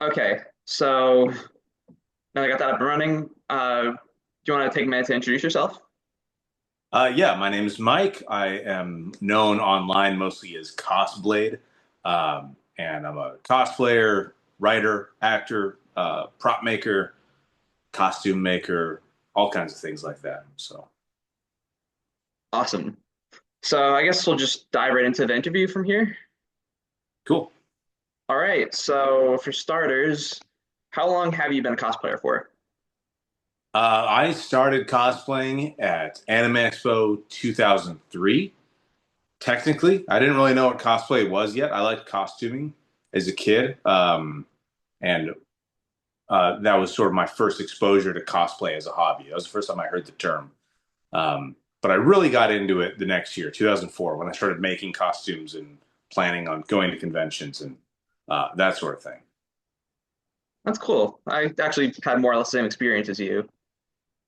Okay, so now I got that up and running. Do you want to take a minute to introduce yourself? Yeah, my name is Mike. I am known online mostly as Cosblade, and I'm a cosplayer, writer, actor, prop maker, costume maker, all kinds of things like that. So, Awesome. So I guess we'll just dive right into the interview from here. cool. All right, so for starters, how long have you been a cosplayer for? I started cosplaying at Anime Expo 2003. Technically, I didn't really know what cosplay was yet. I liked costuming as a kid, and that was sort of my first exposure to cosplay as a hobby. That was the first time I heard the term. But I really got into it the next year, 2004, when I started making costumes and planning on going to conventions and that sort of thing. That's cool. I actually had more or less the same experience as you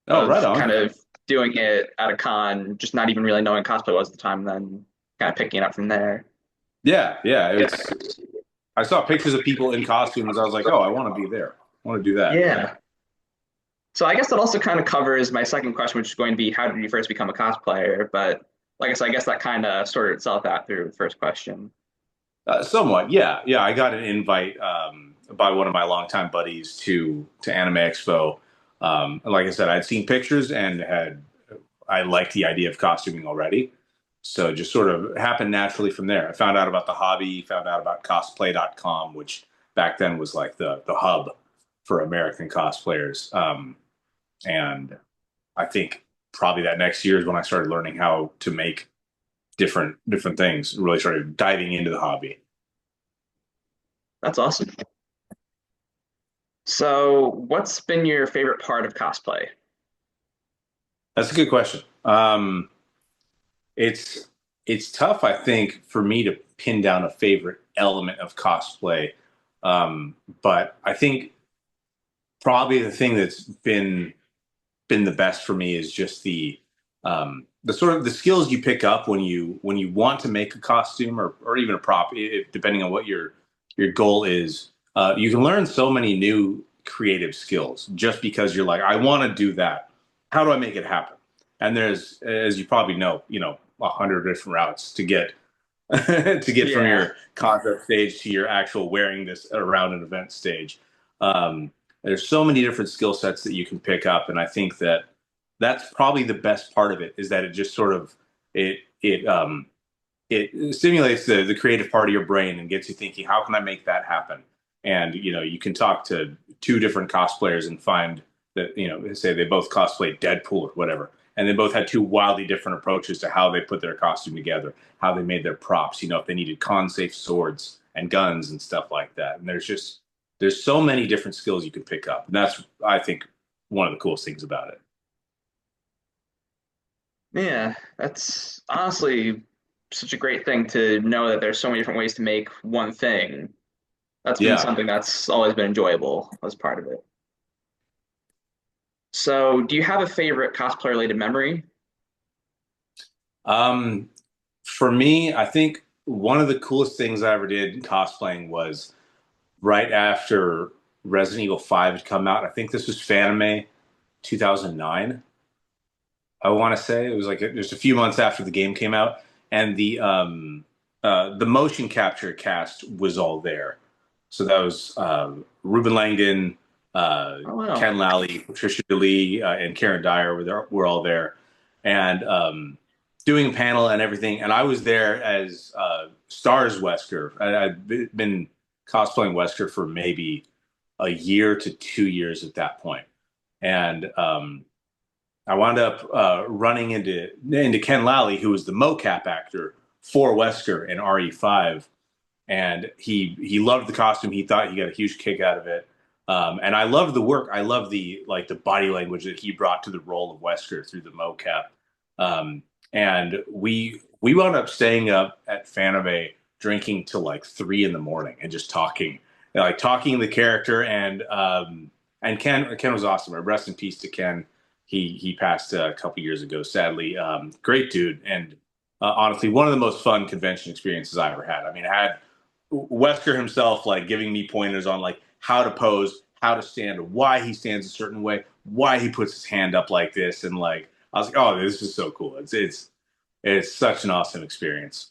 Oh, right of kind on. of doing it at a con, just not even really knowing cosplay was at the time, and then kind of picking it up from there. Yeah, yeah. Yeah. It's I saw pictures of people in costumes. I was like, oh, I want to be there. I want to do that. Yeah. So I guess that also kind of covers my second question, which is going to be how did you first become a cosplayer? But like I said, I guess that kind of sorted itself out through the first question. Somewhat, yeah, yeah. I got an invite by one of my longtime buddies to Anime Expo. Like I said, I'd seen pictures and had I liked the idea of costuming already. So it just sort of happened naturally from there. I found out about the hobby, found out about cosplay.com, which back then was like the hub for American cosplayers. And I think probably that next year is when I started learning how to make different things, really started diving into the hobby. That's awesome. So what's been your favorite part of cosplay? That's a good question. It's it's tough, I think, for me to pin down a favorite element of cosplay. But I think probably the thing that's been the best for me is just the sort of the skills you pick up when you want to make a costume or even a prop, depending on what your goal is. You can learn so many new creative skills just because you're like, I want to do that. How do I make it happen? And there's, as you probably know, 100 different routes to get to get from Yeah, your concept stage to your actual wearing this around an event stage. Um, there's so many different skill sets that you can pick up, and I think that that's probably the best part of it is that it just sort of it it it stimulates the creative part of your brain and gets you thinking, how can I make that happen? And you can talk to two different cosplayers and find that say they both cosplay Deadpool or whatever, and they both had two wildly different approaches to how they put their costume together, how they made their props. If they needed con safe swords and guns and stuff like that. And there's so many different skills you can pick up, and that's I think one of the coolest things about it. yeah, that's honestly such a great thing to know that there's so many different ways to make one thing. That's been Yeah. something that's always been enjoyable as part of it. So, do you have a favorite cosplay related memory? Um, for me, I think one of the coolest things I ever did cosplaying was right after Resident Evil 5 had come out. I think this was Fanime 2009. I want to say it was like just a few months after the game came out, and the motion capture cast was all there. So that was Ruben Langdon, Oh wow. Ken Lally, Patricia DeLee, and Karen Dyer were all there, and doing a panel and everything. And I was there as Stars Wesker. I'd been cosplaying Wesker for maybe a year to 2 years at that point, and I wound up running into Ken Lally, who was the mocap actor for Wesker in RE5, and he loved the costume. He thought he got a huge kick out of it, and I loved the work. I love the body language that he brought to the role of Wesker through the mocap. And we wound up staying up at Fanime drinking till like 3 in the morning and just talking, like talking the character. And Ken was awesome. Rest in peace to Ken. He passed a couple years ago, sadly. Great dude, and honestly, one of the most fun convention experiences I ever had. I mean, I had Wesker himself like giving me pointers on like how to pose, how to stand, why he stands a certain way, why he puts his hand up like this, and like I was like, oh, this is so cool. It's such an awesome experience.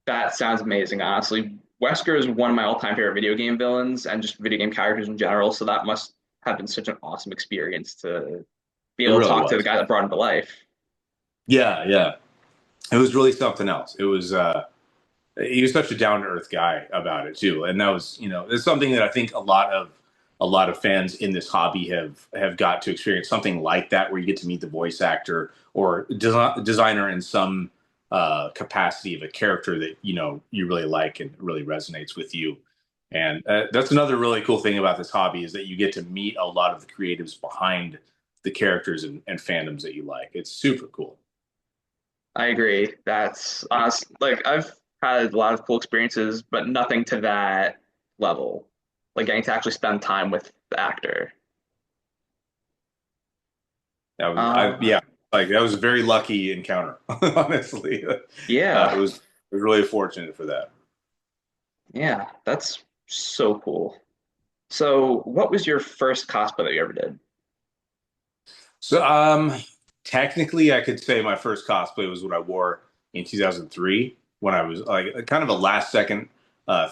That sounds amazing, honestly. Wesker is one of my all-time favorite video game villains and just video game characters in general, so that must have been such an awesome experience to be It able to really talk to the was. guy that brought him to life. Yeah, yeah. It was really something else. It was he was such a down to earth guy about it too, and that was it's something that I think a lot of fans in this hobby have got to experience something like that, where you get to meet the voice actor or designer in some capacity of a character that you really like and really resonates with you. And that's another really cool thing about this hobby is that you get to meet a lot of the creatives behind the characters and fandoms that you like. It's super cool. I agree. That's honest. Like I've had a lot of cool experiences, but nothing to that level. Like getting to actually spend time with the actor. That was Uh, yeah, like that was a very lucky encounter. Honestly, yeah, it was really fortunate for that. yeah, that's so cool. So, what was your first cosplay that you ever did? So, technically, I could say my first cosplay was what I wore in 2003 when I was like kind of a last second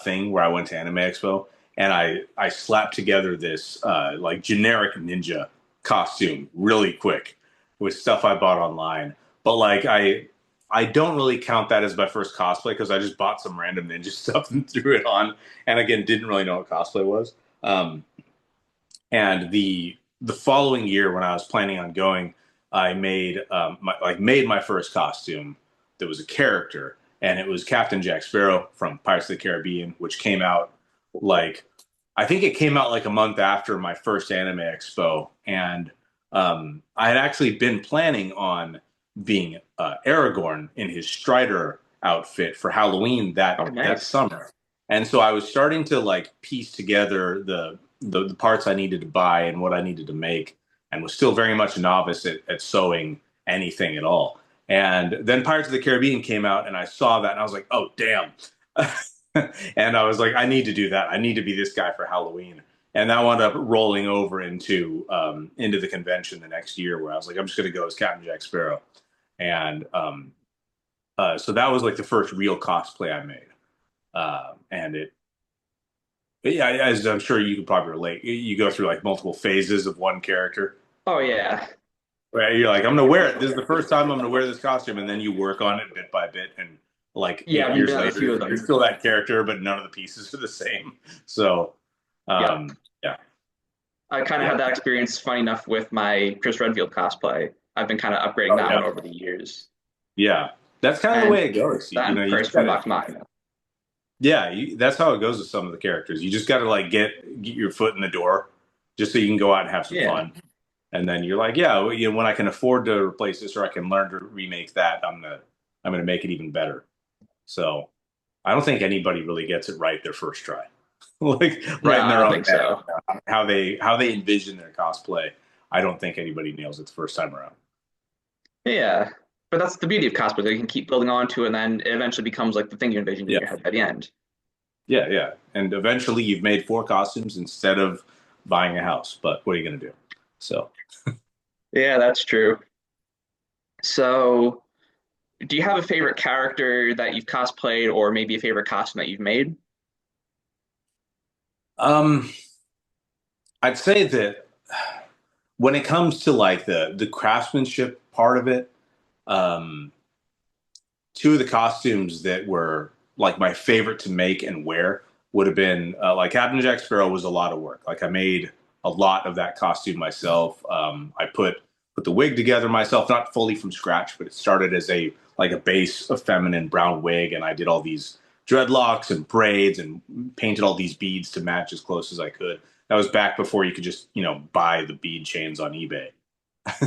thing where I went to Anime Expo and I slapped together this like generic ninja costume really quick with stuff I bought online. But like I don't really count that as my first cosplay because I just bought some random ninja stuff and threw it on, and again didn't really know what cosplay was. And the following year, when I was planning on going, I made my first costume that was a character, and it was Captain Jack Sparrow from Pirates of the Caribbean, which came out like I think it came out like a month after my first Anime Expo, and I had actually been planning on being Aragorn in his Strider outfit for Halloween Oh, that nice. summer, and so I was starting to like piece together the parts I needed to buy and what I needed to make, and was still very much a novice at sewing anything at all. And then Pirates of the Caribbean came out, and I saw that, and I was like, oh damn. And I was like, I need to do that. I need to be this guy for Halloween. And that wound up rolling over into the convention the next year, where I was like, I'm just going to go as Captain Jack Sparrow. And so that was like the first real cosplay I made. And yeah, as I'm sure you could probably relate, you go through like multiple phases of one character. Oh yeah, Right? You're like, I'm gonna wear it. This is the first time I'm gonna wear this costume, and then you work on it bit by bit, and like yeah. eight I've years done a later, few of you're them. still that character, but none of the pieces are the same. So, Yep. yeah, I kind of yeah, had that experience, funny enough, with my Chris Redfield cosplay. I've been kind of upgrading oh that one yeah, over the years, yeah. That's kind of the and way it goes. that You in know, you Curse just from gotta, Vox Machina. yeah, that's how it goes with some of the characters. You just gotta like get your foot in the door, just so you can go out and have some Yeah, fun. And then you're like, yeah, well, when I can afford to replace this or I can learn to remake that, I'm gonna make it even better. So I don't think anybody really gets it right their first try. Like no, right in I their don't own think head, so. how they envision their cosplay. I don't think anybody nails it the first time around. Yeah, but that's the beauty of cosplay. You can keep building on to, it, and then it eventually becomes like the thing you envisioned in Yeah, your head by the end. yeah, yeah. And eventually, you've made four costumes instead of buying a house. But what are you gonna do? So, Yeah, that's true. So, do you have a favorite character that you've cosplayed, or maybe a favorite costume that you've made? um, I'd say that when it comes to like the craftsmanship part of it, um, two of the costumes that were like my favorite to make and wear would have been like Captain Jack Sparrow was a lot of work. Like I made a lot of that costume myself. I put the wig together myself, not fully from scratch, but it started as a base of feminine brown wig, and I did all these dreadlocks and braids and painted all these beads to match as close as I could. That was back before you could just buy the bead chains on eBay.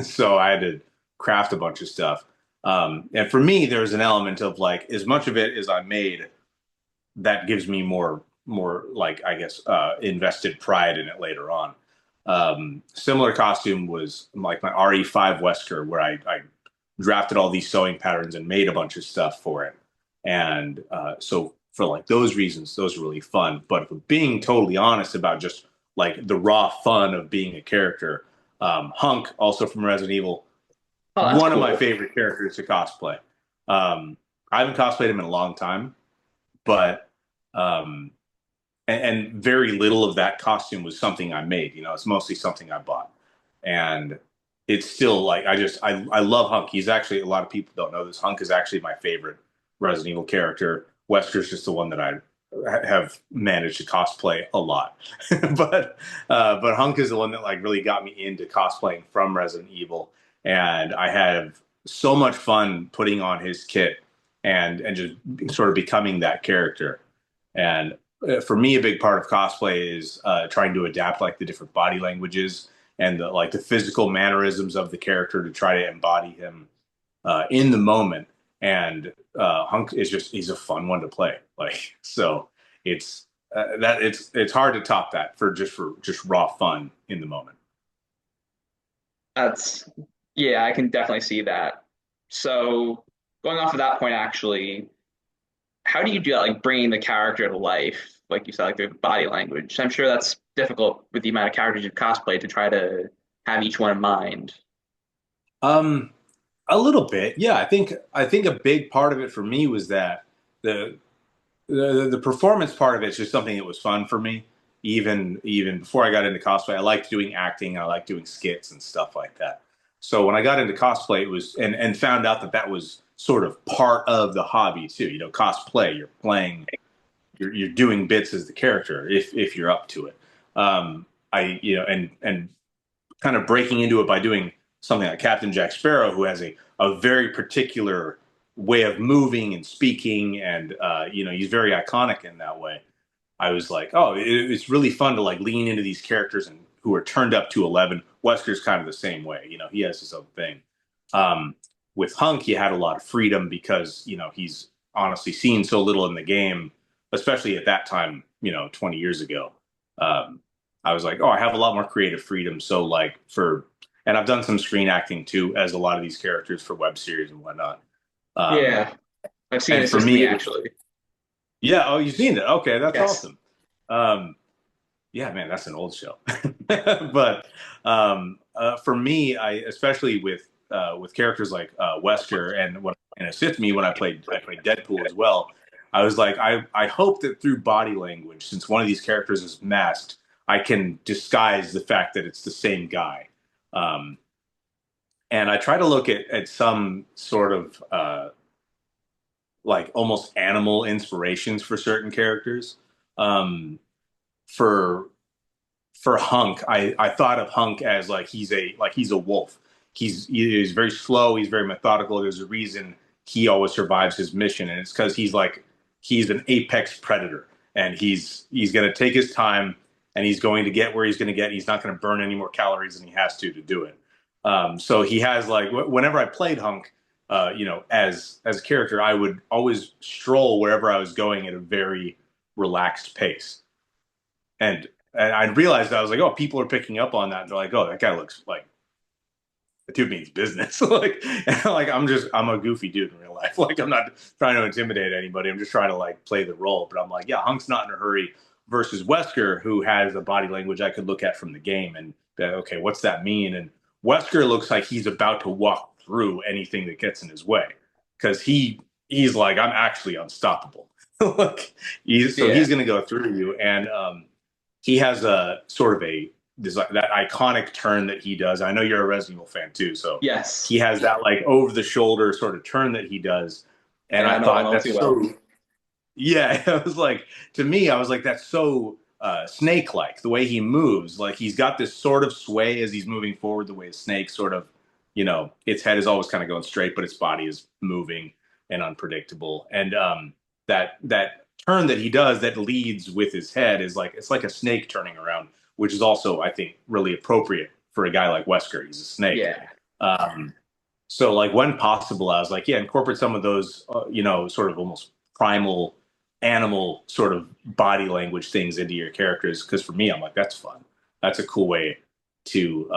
So I had to craft a bunch of stuff. And for me, there's an element of like as much of it as I made, that gives me more like I guess invested pride in it later on. Similar costume was like my RE5 Wesker, where I drafted all these sewing patterns and made a bunch of stuff for it. And so for like those reasons, those are really fun. But if we're being totally honest about just like the raw fun of being a character. Hunk, also from Resident Evil, Oh, that's one of my cool. favorite characters to cosplay. Um, I haven't cosplayed him in a long time, but um, and very little of that costume was something I made. You know, it's mostly something I bought, and it's still like I love Hunk. He's actually, a lot of people don't know this. Hunk is actually my favorite Resident Evil character. Wesker's just the one that I have managed to cosplay a lot, but Hunk is the one that like really got me into cosplaying from Resident Evil, and I have so much fun putting on his kit and just sort of becoming that character. And for me, a big part of cosplay is trying to adapt like the different body languages and the, like the physical mannerisms of the character to try to embody him in the moment. And Hunk is just, he's a fun one to play. Like, so it's that it's hard to top that for just raw fun in the moment. That's yeah, I can definitely see that. So going off of that point, actually, how do you do that? Like bringing the character to life, like you said, like the body language. I'm sure that's difficult with the amount of characters you cosplay to try to have each one in mind. Um, a little bit, yeah. I think a big part of it for me was that the the performance part of it is just something that was fun for me. Even before I got into cosplay, I liked doing acting. I liked doing skits and stuff like that. So when I got into cosplay, it was and found out that that was sort of part of the hobby too. You know, cosplay. You're playing. You're doing bits as the character if you're up to it. I you know and kind of breaking into it by doing something like Captain Jack Sparrow, who has a very particular way of moving and speaking, and he's very iconic in that way. I was like, oh, it's really fun to like lean into these characters and who are turned up to 11. Wesker's kind of the same way. You know, he has his own thing. Um, with Hunk, he had a lot of freedom because, he's honestly seen so little in the game, especially at that time, 20 years ago. Um, I was like, oh, I have a lot more creative freedom. So, like, and I've done some screen acting too, as a lot of these characters for web series and whatnot. Um, Yeah, I've seen and for Assist Me me, it was, actually. yeah, oh, you've seen it. Okay, that's Yes. awesome. Um, yeah, man, that's an old show. But for me, I especially with characters like Wesker and Assist Me when I played Deadpool as well. I was like, I hope that through body language, since one of these characters is masked, I can disguise the fact that it's the same guy. Um, and I try to look at some sort of like almost animal inspirations for certain characters. Um, for for Hunk, I thought of Hunk as like he's a wolf. He's very slow. He's very methodical. There's a reason he always survives his mission, and it's because he's an apex predator, and he's going to take his time, and he's going to get where he's going to get. He's not going to burn any more calories than he has to do it. So he has like whenever I played Hunk, as a character, I would always stroll wherever I was going at a very relaxed pace. And I realized I was like, oh, people are picking up on that. And they're like, oh, that guy looks like the dude means business. Like I'm a goofy dude in real life. Like I'm not trying to intimidate anybody. I'm just trying to like play the role. But I'm like, yeah, Hunk's not in a hurry versus Wesker, who has a body language I could look at from the game and be like, okay, what's that mean? And Wesker looks like he's about to walk through anything that gets in his way because he's like, I'm actually unstoppable. Like so Yeah. he's going to go through you. And he has a sort of a that iconic turn that he does. I know you're a Resident Evil fan too, so Yes. he has that like over the shoulder sort of turn that he does, and Yeah, I I know one thought all that's too well. so yeah. I was like, to me, I was like, that's so snake like the way he moves. Like he's got this sort of sway as he's moving forward, the way a snake sort of, its head is always kind of going straight, but its body is moving and unpredictable. And that turn that he does that leads with his head is like it's like a snake turning around, which is also, I think, really appropriate for a guy like Wesker. He's a snake. Yeah. Um, so like when possible, I was like, yeah, incorporate some of those, sort of almost primal animal sort of body language things into your characters. Because for me, I'm like, that's fun. That's a cool way to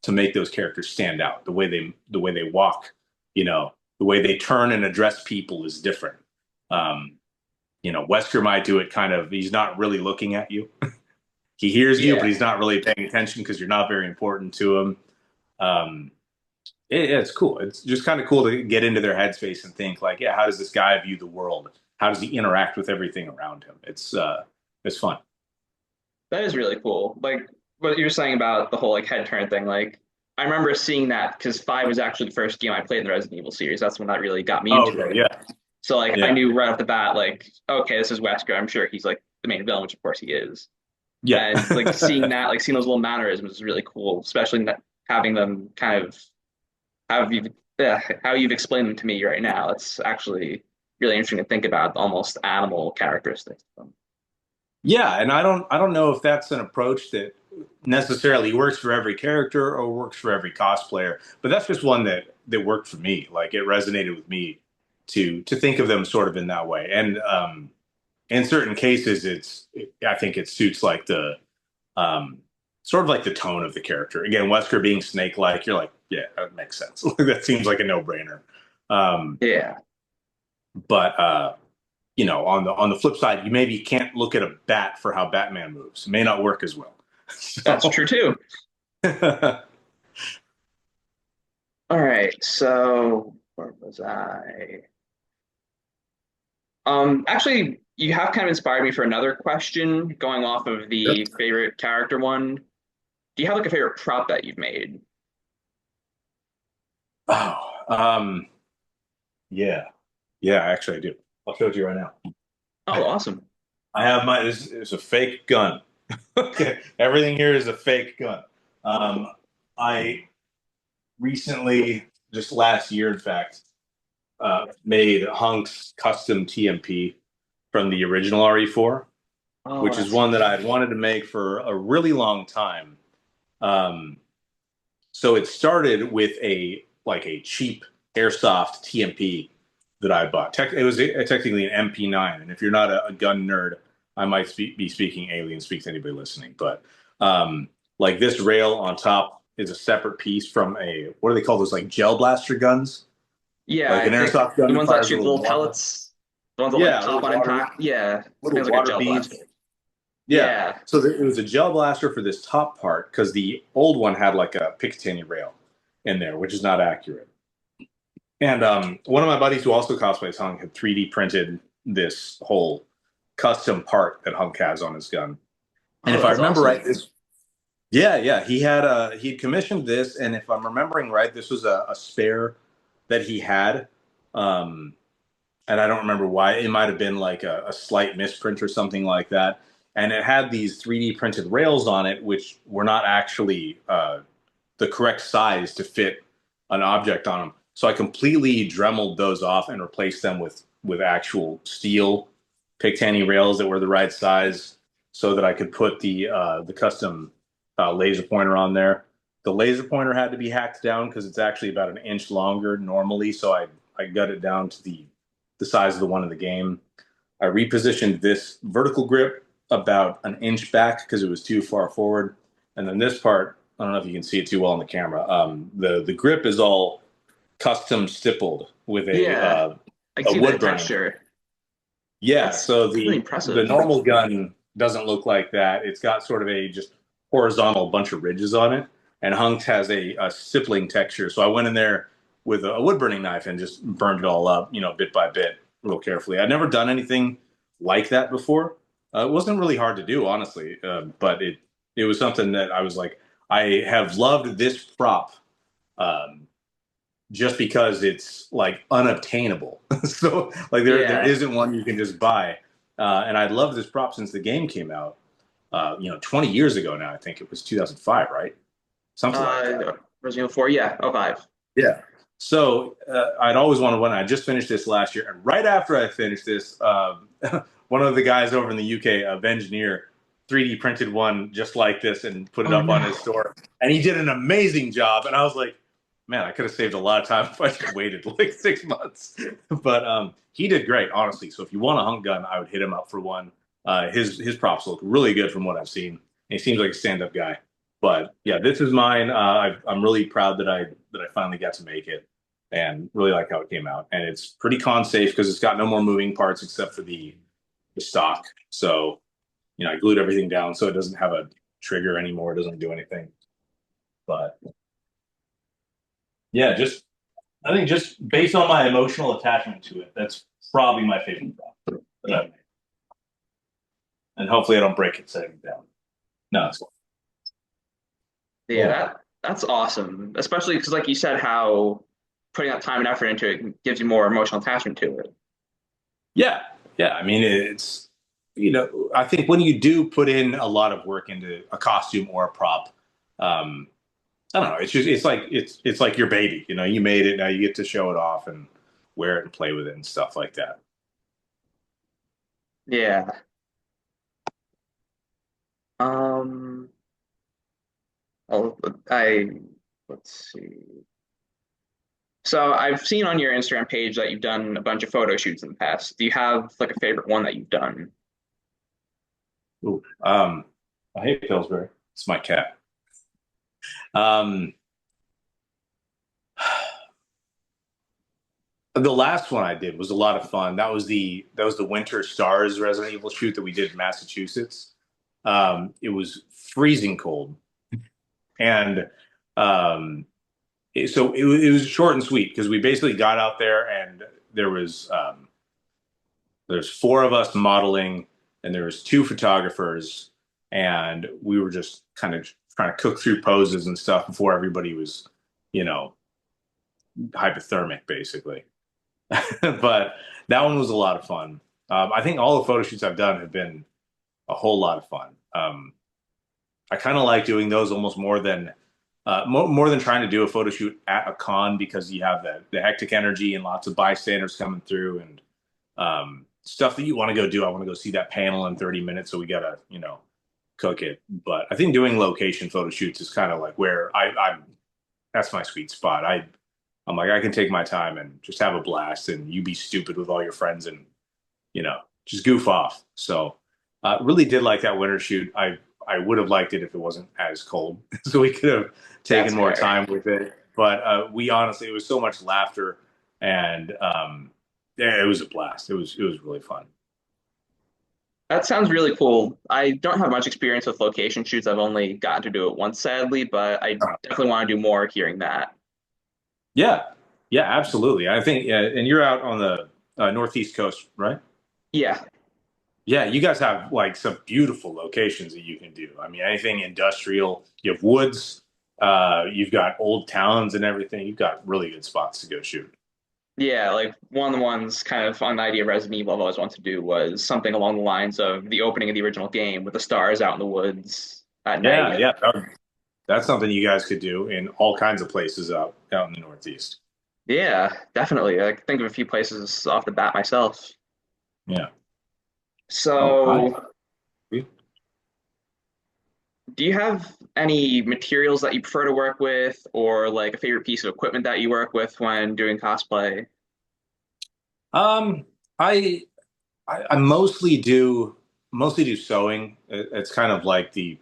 make those characters stand out. The way they walk, the way they turn and address people is different. Wesker might do it kind of. He's not really looking at you, he hears you, but Yeah, he's not really paying attention because you're not very important to him. Um, it's cool. It's just kind of cool to get into their headspace and think like, yeah, how does this guy view the world? How does he interact with everything around him? It's fun. that is really cool. Like what you're saying about the whole like head turn thing. Like I remember seeing that because five was actually the first game I played in the Resident Evil series. That's when that really got me Oh, into okay, it. yeah, So like I yeah, knew right off the bat, like, okay, this is Wesker. I'm sure he's like the main villain, which of course he is. yeah, And like seeing that, like seeing those little mannerisms is really cool, especially having them kind of have you how you've explained them to me right now. It's actually really interesting to think about the almost animal characteristics of them. yeah. And I don't know if that's an approach that necessarily works for every character or works for every cosplayer, but that's just one that worked for me. Like it resonated with me to think of them sort of in that way. And in certain cases, I think it suits like the um, sort of like the tone of the character. Again, Wesker being snake-like, you're like, yeah, that makes sense. That seems like a no-brainer. Um, Yeah, but on the flip side, you maybe can't look at a bat for how Batman moves. It may not work as well. that's true So, too. All right, so where was I? Actually, you have kind of inspired me for another question, going off of the favorite character one. Do you have like a favorite prop that you've made? oh, yeah, yeah. Actually, I do. I'll show it to you right now. Oh, awesome. I have my. This is a fake gun. Okay, everything here is a fake gun. I recently, just last year, in fact, made Hunk's custom TMP from the original RE4, Oh, which is that's so one that I'd sick. wanted to make for a really long time. Um, so it started with a cheap airsoft TMP that I bought. It was technically an MP9, and if you're not a gun nerd, I might be speaking alien speak to anybody listening. But like this rail on top is a separate piece from a what do they call those like gel blaster guns? Yeah, Like I an think airsoft the gun that ones that fires a shoot little little water. pellets, the ones that like Yeah, pop on impact. Yeah, little sounds like a water gel blaster. beads. Yeah. Yeah, So it was a gel blaster for this top part because the old one had like a Picatinny rail in there, which is not accurate. And one of my buddies who also cosplays Hunk had 3D printed this whole custom part that Hunk has on his gun. And oh, if I that's remember right, awesome. this yeah, he'd commissioned this, and if I'm remembering right, this was a spare that he had. Um, and I don't remember why. It might have been like a slight misprint or something like that. And it had these 3D printed rails on it, which were not actually the correct size to fit an object on them. So I completely dremeled those off and replaced them with actual steel Picatinny rails that were the right size, so that I could put the custom laser pointer on there. The laser pointer had to be hacked down because it's actually about an inch longer normally. So I got it down to the size of the one in the game. I repositioned this vertical grip about an inch back because it was too far forward. And then this part, I don't know if you can see it too well on the camera. The grip is all custom stippled with Yeah, I a see the wood burning. texture. Yeah, That's so really the impressive. normal gun doesn't look like that. It's got sort of a just horizontal bunch of ridges on it, and Hunk's has a stippling texture. So I went in there with a wood burning knife and just burned it all up, bit by bit, real carefully. I'd never done anything like that before. It wasn't really hard to do, honestly, but it was something that I was like, I have loved this prop um, just because it's like unobtainable. So like there Yeah. isn't one you can just buy. And I love this prop since the game came out. 20 years ago now. I think it was 2005, right? Something like that. Resident Evil 4, yeah, oh 05. Yeah. So I'd always wanted one. I just finished this last year, and right after I finished this, one of the guys over in the UK, Engineer, 3D printed one just like this and put it Oh up on no. his store. And he did an amazing job. And I was like, man, I could have saved a lot of time if I just waited like 6 months. But he did great, honestly. So if you want a Hunk gun, I would hit him up for one. His props look really good from what I've seen. And he seems like a stand up guy. But yeah, this is mine. I'm really proud that I finally got to make it, and really like how it came out. And it's pretty con safe because it's got no more moving parts except for the stock. So I glued everything down so it doesn't have a trigger anymore. It doesn't do anything. But yeah, just I think just based on my emotional attachment to it, that's probably my favorite prop that I've made. And hopefully I don't break it setting it down. No, it's Yeah, yeah. that's awesome. Especially because, like you said, how putting that time and effort into it gives you more emotional attachment to it. Yeah. Yeah. I mean, I think when you do put in a lot of work into a costume or a prop, um, I don't know. It's like your baby. You made it. Now you get to show it off and wear it and play with it and stuff like that. Yeah. Um. Oh, let's see. So I've seen on your Instagram page that you've done a bunch of photo shoots in the past. Do you have like a favorite one that you've done? Ooh, I hate Pillsbury. It's my cat. Um, the last one I did was a lot of fun. That was the Winter Stars Resident Evil shoot that we did in Massachusetts. It was freezing cold, and um, it was short and sweet because we basically got out there and there was there's four of us modeling and there was two photographers and we were just kind of trying to cook through poses and stuff before everybody was, you know, hypothermic basically. But that one was a lot of fun. I think all the photo shoots I've done have been a whole lot of fun. I kind of like doing those almost more than trying to do a photo shoot at a con because you have the hectic energy and lots of bystanders coming through and stuff that you want to go do. I want to go see that panel in 30 minutes, so we gotta cook it. But I think doing location photo shoots is kind of like where I'm. That's my sweet spot. I'm like I can take my time and just have a blast, and you be stupid with all your friends and just goof off. So really did like that winter shoot. I would have liked it if it wasn't as cold, so we could have taken That's more fair. time with it. But we honestly, it was so much laughter, and yeah, it was a blast. It was really fun. That sounds really cool. I don't have much experience with location shoots. I've only gotten to do it once, sadly, but I definitely want to do more hearing that. Yeah, yeah, absolutely. I think, yeah, and you're out on the northeast coast, right? Yeah. Yeah, you guys have like some beautiful locations that you can do. I mean, anything industrial. You have woods. You've got old towns and everything. You've got really good spots to go shoot. Yeah, like one of the ones kind of on the idea of Resident Evil I've always wanted to do was something along the lines of the opening of the original game with the stars out in the woods at Yeah, night. yeah, that's something you guys could do in all kinds of places out in the Northeast. Yeah, definitely. I can think of a few places off the bat myself. Yeah. Oh, hi. So, do you have any materials that you prefer to work with, or like a favorite piece of equipment that you work with when doing cosplay? Um, I, I mostly do sewing. It's kind of like the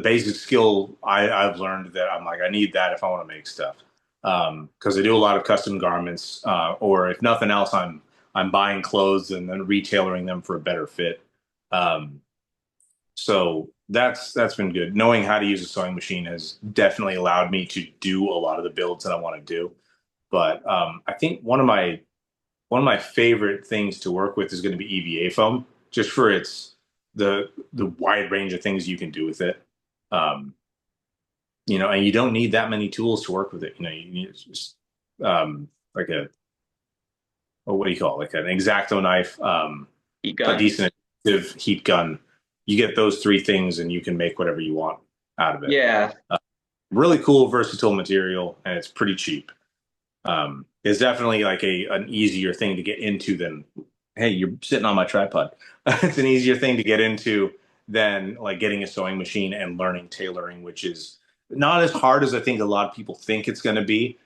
basic skill I've learned that I'm like I need that if I want to make stuff. Because I do a lot of custom garments, or if nothing else, I'm buying clothes and then retailoring them for a better fit. Um, so that's been good. Knowing how to use a sewing machine has definitely allowed me to do a lot of the builds that I want to do. But I think one of my favorite things to work with is going to be EVA foam, just for the wide range of things you can do with it. Um, and you don't need that many tools to work with it. You need just like what do you call it? Like an X-Acto knife, Heat a gun? decent heat gun. You get those three things, and you can make whatever you want out of it. Yeah, Really cool, versatile material, and it's pretty cheap. It's definitely like an easier thing to get into than, hey, you're sitting on my tripod. It's an easier thing to get into than like getting a sewing machine and learning tailoring, which is not as hard as I think a lot of people think it's going to be,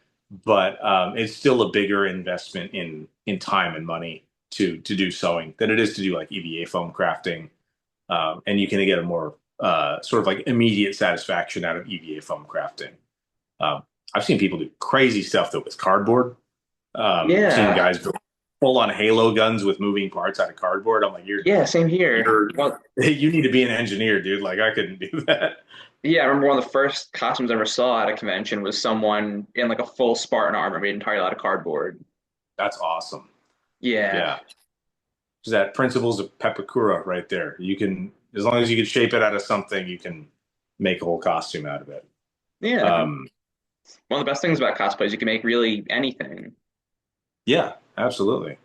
but it's still a bigger investment in time and money to do sewing than it is to do like EVA foam crafting. And you can get a more sort of like immediate satisfaction out of EVA foam crafting. Um, I've seen people do crazy stuff though with cardboard. I've seen yeah. guys build. full on Halo guns with moving parts out of cardboard. I'm like, Yeah, same here. you're Well, you need to be an engineer, dude. Like I couldn't do that. yeah, I remember one of the first costumes I ever saw at a convention was someone in like a full Spartan armor made entirely out of cardboard. That's awesome. Yeah. Yeah. There's that principles of Pepakura right there. You can, as long as you can shape it out of something, you can make a whole costume out of it. Yeah. Um, One of the best things about cosplay is you can make really anything. yeah, absolutely.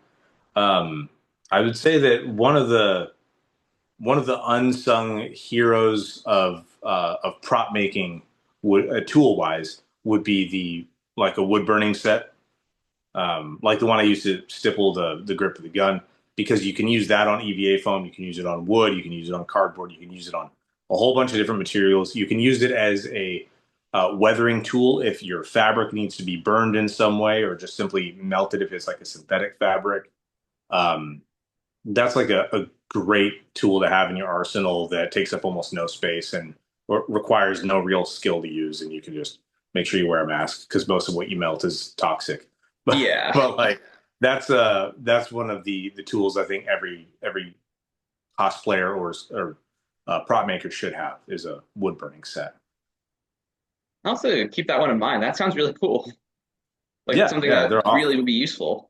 Um, I would say that one of the unsung heroes of prop making would tool wise would be the like a wood burning set, like the one I used to stipple the grip of the gun, because you can use that on EVA foam, you can use it on wood, you can use it on cardboard, you can use it on a whole bunch of different materials. You can use it as a weathering tool if your fabric needs to be burned in some way, or just simply melted if it's like a synthetic fabric. Um, that's like a great tool to have in your arsenal that takes up almost no space and requires no real skill to use, and you can just make sure you wear a mask because most of what you melt is toxic. But Yeah. but like that's one of the tools I think every cosplayer or prop maker should have is a wood burning set. I'll also keep that one in mind. That sounds really cool. Like Yeah, something yeah, that they're really awesome. would be useful.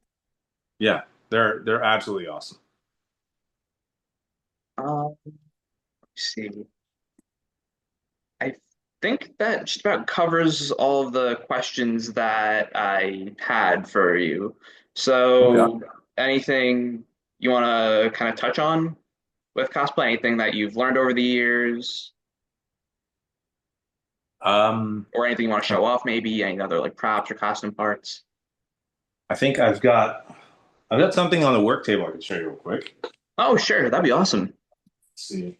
Yeah, they're absolutely awesome. Let's see. I think that just about covers all of the questions that I had for you. Okay. So, anything you want to kind of touch on with cosplay? Anything that you've learned over the years, Um, or anything you want to show off? Maybe any other like props or costume parts? I think I've got something on the work table I can show you real quick. Oh, sure, that'd be awesome. Let's see.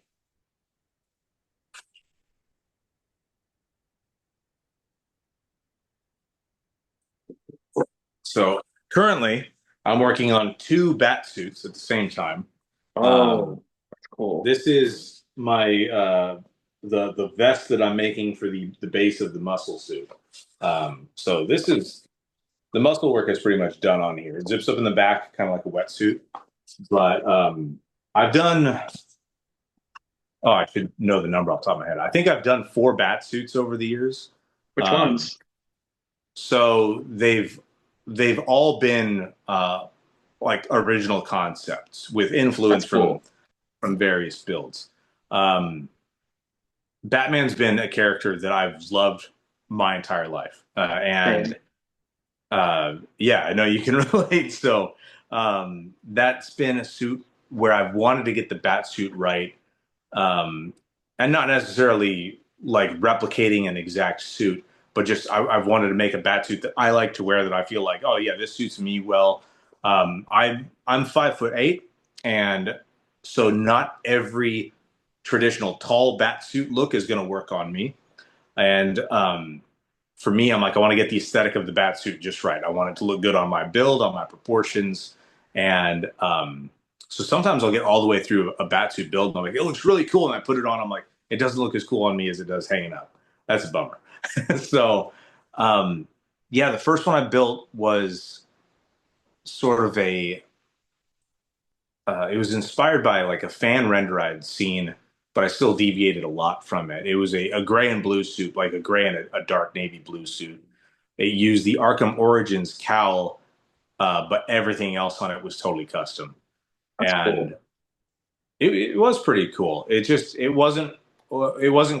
So currently, I'm working on two bat suits at the same time. Um, Oh, that's cool. this is my the vest that I'm making for the base of the muscle suit. So this is the muscle work is pretty much done on here. It zips up in the back, kind of like a wetsuit. But I've done. Oh, I should know the number off the top of my head. I think I've done four bat suits over the years. Which Um, ones? so they've all been like original concepts with influence That's cool. from various builds. Um, Batman's been a character that I've loved my entire life, Same. and yeah, I know you can relate. So that's been a suit where I've wanted to get the bat suit right, um, and not necessarily like replicating an exact suit, but just I've wanted to make a bat suit that I like to wear that I feel like, oh yeah, this suits me well. I'm 5'8", and so not every traditional tall bat suit look is going to work on me. And for me, I'm like, I want to get the aesthetic of the bat suit just right. I want it to look good on my build, on my proportions, and so sometimes I'll get all the way through a bat suit build, and I'm like, it looks really cool, and I put it on. I'm like, it doesn't look as cool on me as it does hanging up. That's a bummer. So, um, yeah, the first one I built was sort of a it was inspired by like a fan render I'd seen, but I still deviated a lot from it. It was a gray and blue suit, like a gray and a dark navy blue suit. It used the Arkham Origins cowl, but everything else on it was totally custom. That's And cool. it was pretty cool. It wasn't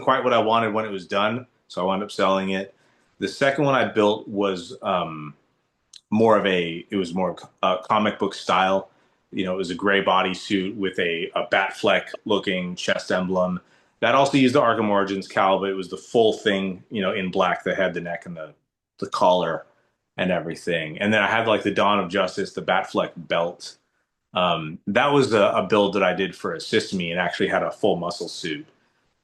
quite what I wanted when it was done, so I wound up selling it. The second one I built was it was more comic book style. It was a gray bodysuit with a Batfleck looking chest emblem. That also used the Arkham Origins cowl, but it was the full thing, in black that had the neck and the collar and everything. And then I had like the Dawn of Justice, the Batfleck belt. That was a build that I did for Assist Me and actually had a full muscle suit.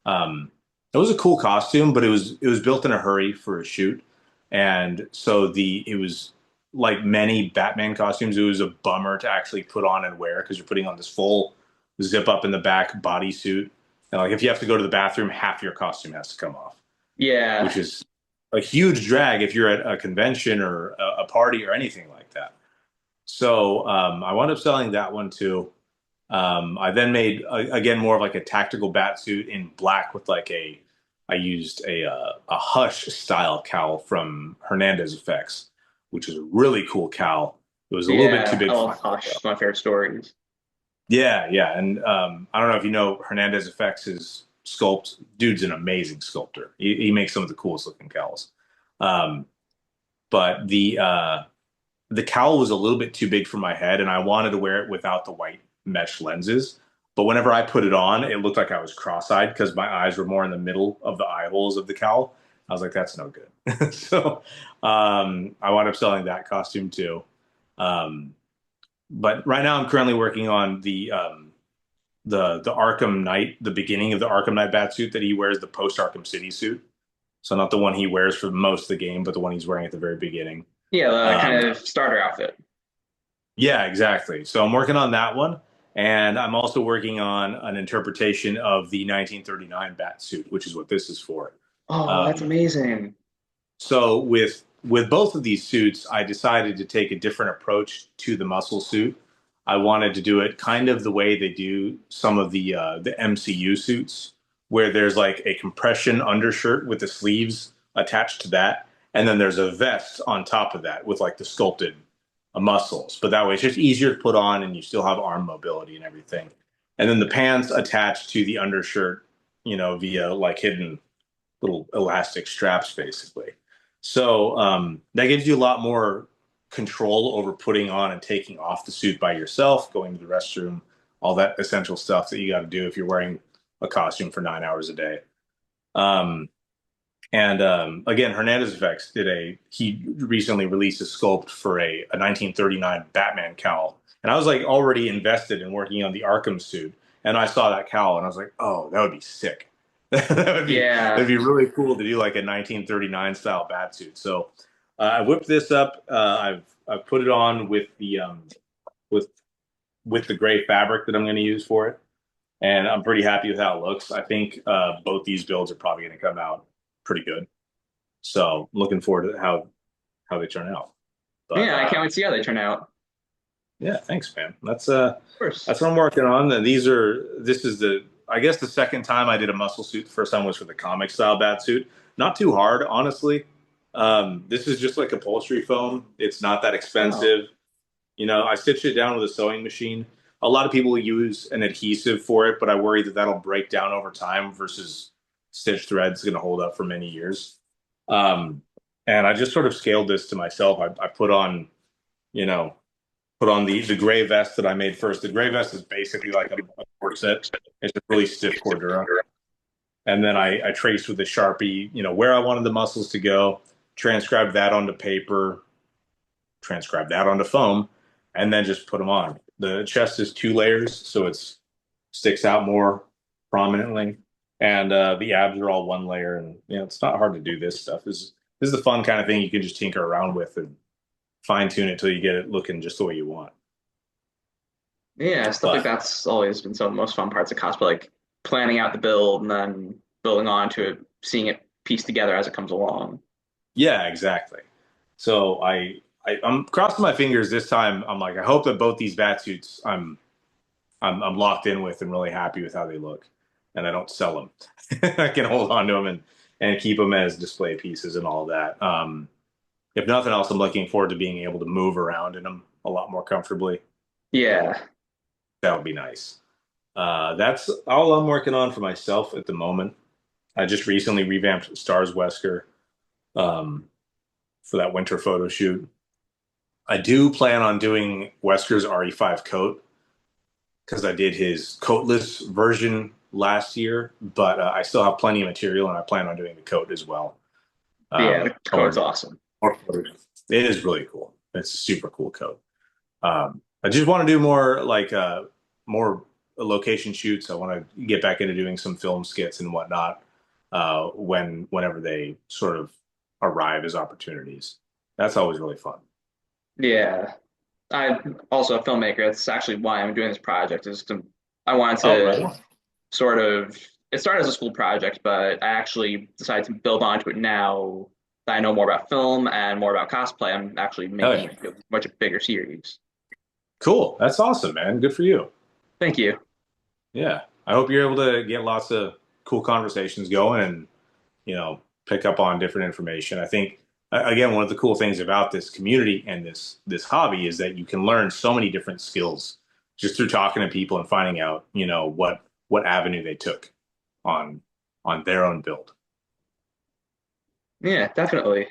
Um, it was a cool costume, but it was built in a hurry for a shoot, and so it was like many Batman costumes. It was a bummer to actually put on and wear because you're putting on this full zip up in the back bodysuit, and like if you have to go to the bathroom, half your costume has to come off, Yeah. which is a huge drag if you're at a convention or a party or anything like that. So I wound up selling that one too. I then made again more of like a tactical bat suit in black with like I used a Hush style cowl from Hernandez Effects, which is a really cool cowl. It was a little bit too Yeah, I big for love my head Hush. though. It's my favorite stories. Yeah, yeah, and I don't know if you know Hernandez Effects is sculpt. Dude's an amazing sculptor. He makes some of the coolest looking cowls. Um, but the cowl was a little bit too big for my head, and I wanted to wear it without the white mesh lenses. But whenever I put it on, it looked like I was cross-eyed because my eyes were more in the middle of the eye holes of the cowl. I was like, that's no good. So I wound up selling that costume too. Um, but right now, I'm currently working on the Arkham Knight, the beginning of the Arkham Knight batsuit that he wears, the post Arkham City suit. So not the one he wears for most of the game, but the one he's wearing at the very beginning. Yeah, the Um, kind of starter outfit. Yeah, exactly. So I'm working on that one, and I'm also working on an interpretation of the 1939 bat suit, which is what this is for. Oh, that's Um, amazing. so with both of these suits, I decided to take a different approach to the muscle suit. I wanted to do it kind of the way they do some of the MCU suits, where there's like a compression undershirt with the sleeves attached to that, and then there's a vest on top of that with like the sculpted muscles. But that way, it's just easier to put on, and you still have arm mobility and everything. And then the pants attached to the undershirt, via like hidden little elastic straps, basically. So that gives you a lot more control over putting on and taking off the suit by yourself, going to the restroom, all that essential stuff that you got to do if you're wearing a costume for 9 hours a day. Um, and again, Hernandez Effects he recently released a sculpt for a 1939 Batman cowl. And I was like already invested in working on the Arkham suit. And I saw that cowl and I was like, oh, that would be sick. Yeah. That'd be really cool to do like a 1939 style bat suit. So I whipped this up. I've put it on with with the gray fabric that I'm going to use for it, and I'm pretty happy with how it looks. I think both these builds are probably going to come out pretty good. So I'm looking forward to how they turn out. But Yeah, I can't wait to see how they turn out. Of yeah, thanks, man. course. That's what I'm working on. And this is the I guess the second time I did a muscle suit. The first time was for the comic style bat suit. Not too hard, honestly. This is just like upholstery foam. It's not that Oh. expensive. I stitched it down with a sewing machine. A lot of people use an adhesive for it, but I worry that that'll break down over time versus stitch thread's going to hold up for many years. Um, and I just sort of scaled this to myself. I you know, put on the gray vest that I made first. The gray vest is basically like a corset. It's a really stiff cordura. And then I traced with a Sharpie, where I wanted the muscles to go, transcribed that onto paper, transcribed that onto foam, and then just put them on. The chest is 2 layers, so it sticks out more prominently. And the abs are all 1 layer. And, it's not hard to do this stuff. This is the fun kind of thing you can just tinker around with and fine tune it till you get it looking just the way you want. Yeah, stuff like But that's always been some of the most fun parts of cosplay, like planning out the build and then building on to it, seeing it pieced together as it comes along. yeah, exactly. So I'm crossing my fingers this time. I'm like, I hope that both these bat suits I'm locked in with and really happy with how they look, and I don't sell them. I can hold on to them and keep them as display pieces and all that. If nothing else, I'm looking forward to being able to move around in them a lot more comfortably. Yeah. That would be nice. That's all I'm working on for myself at the moment. I just recently revamped Stars Wesker um, for that winter photo shoot. I do plan on doing Wesker's RE5 coat because I did his coatless version last year, but I still have plenty of material and I plan on doing the coat as well. Yeah, the code's Or, awesome. it is really cool. It's a super cool coat. I just want to do more location shoots. I want to get back into doing some film skits and whatnot whenever they sort of arrive as opportunities. That's always really fun. Yeah. I'm also a filmmaker. That's actually why I'm doing this project is I wanted Oh, right to on. sort of it started as a school project, but I actually decided to build onto it now that I know more about film and more about cosplay. I'm actually Oh, making yeah. it a much bigger series. Cool. That's awesome, man. Good for you. Thank you. Yeah. I hope you're able to get lots of cool conversations going and, pick up on different information. I think again, one of the cool things about this community and this hobby is that you can learn so many different skills just through talking to people and finding out, what avenue they took on their own build. Yeah, definitely.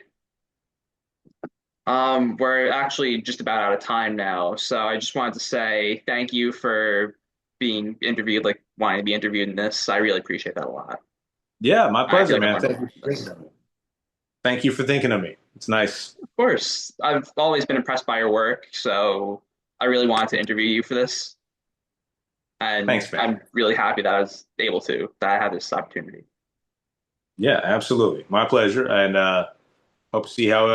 We're actually just about out of time now, so I just wanted to say thank you for being interviewed, like wanting to be interviewed in this. I really appreciate that a lot. Yeah, my I feel pleasure, like I've man. learned a Thank lot you from for thinking this. of me. Thank you for thinking of me. It's nice. Of course, I've always been impressed by your work, so I really wanted to interview you for this, and Thanks, man. I'm really happy that I was able to, that I had this opportunity. Yeah, absolutely. My pleasure. And hope to see how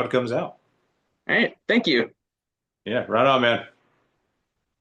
it comes out. All right, thank you. Yeah, right on, man.